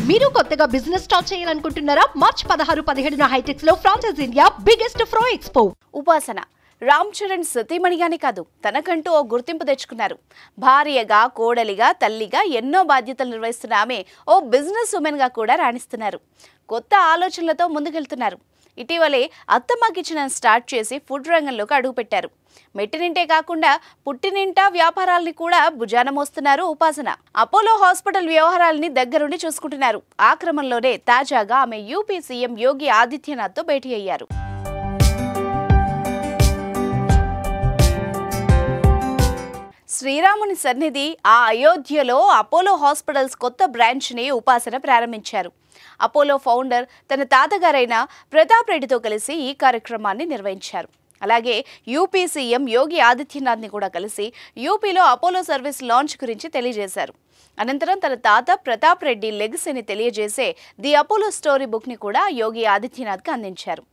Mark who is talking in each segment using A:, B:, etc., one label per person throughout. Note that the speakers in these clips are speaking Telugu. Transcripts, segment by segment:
A: మీరు కొత్తగా బిజినెస్ స్టార్ట్ చేయాలనుకుంటున్నారా? మార్చ్ 16-17 హైటెక్స్ లో ఫ్రాన్సెస్ ఇండియా బిగ్గెస్ట్ ఫ్రో ఎక్స్పో.
B: ఉపాసన రామ్ చరణ్ సతీమణిగానే కాదు, తనకంటూ ఓ గుర్తింపు తెచ్చుకున్నారు. భార్యగా, కోడలిగా, తల్లిగా ఎన్నో బాధ్యతలు నిర్వహిస్తున్న ఆమె ఓ బిజినెస్ ఉమెన్ గా కూడా రాణిస్తున్నారు. కొత్త ఆలోచనలతో ముందుకెళ్తున్నారు. ఇటీవలే అత్తమ్మ కిచెన్ స్టార్ట్ చేసి ఫుడ్ రంగంలోకి అడుగుపెట్టారు. మెట్టినింటే కాకుండా పుట్టినింటా వ్యాపారాలని కూడా భుజాన మోస్తున్నారు ఉపాసన. అపోలో హాస్పిటల్ వ్యవహారాలని దగ్గరుండి చూసుకుంటున్నారు. ఆ క్రమంలోనే తాజాగా ఆమె యూపీ సీఎం యోగి ఆదిత్యనాథ్తో భేటీ అయ్యారు. శ్రీరాముని సన్నిధి ఆ అయోధ్యలో అపోలో హాస్పిటల్స్ కొత్త బ్రాంచ్ని ఉపాసన ప్రారంభించారు. అపోలో ఫౌండర్ తన తాతగారైన ప్రతాప్ రెడ్డితో కలిసి ఈ కార్యక్రమాన్ని నిర్వహించారు. అలాగే యూపీ సీఎం యోగి ఆదిత్యనాథ్ని కూడా కలిసి యూపీలో అపోలో సర్వీస్ లాంచ్ గురించి తెలియజేశారు. అనంతరం తన తాత ప్రతాప్ రెడ్డి లెగసీని తెలియజేసే ది అపోలో స్టోరీ బుక్ని కూడా యోగి ఆదిత్యనాథ్కి అందించారు.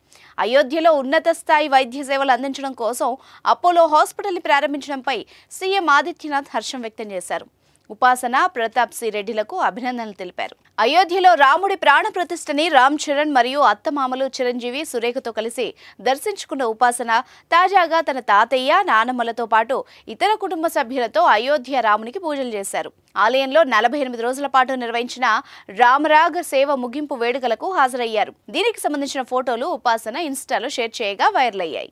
B: అయోధ్యలో ఉన్నత స్థాయి వైద్య సేవలు అందించడం కోసం అపోలో హాస్పిటల్ని ప్రారంభించడంపై సీఎం ఆదిత్యనాథ్ హర్షం వ్యక్తం చేశారు. ఉపాసన, ప్రతాప్ సి రెడ్డిలకు అభినందనలు తెలిపారు. అయోధ్యలో రాముడి ప్రాణ ప్రతిష్టని రామ్ చరణ్ మరియు అత్తమామలు చిరంజీవి, సురేఖతో కలిసి దర్శించుకున్న ఉపాసన తాజాగా తన తాతయ్య, నానమ్మలతో పాటు ఇతర కుటుంబ సభ్యులతో అయోధ్య రామునికి పూజలు చేశారు. ఆలయంలో 48 రోజుల పాటు నిర్వహించిన రామరాగ సేవ ముగింపు వేడుకలకు హాజరయ్యారు. దీనికి సంబంధించిన ఫోటోలు ఉపాసన ఇన్స్టాలో షేర్ చేయగా వైరల్ అయ్యాయి.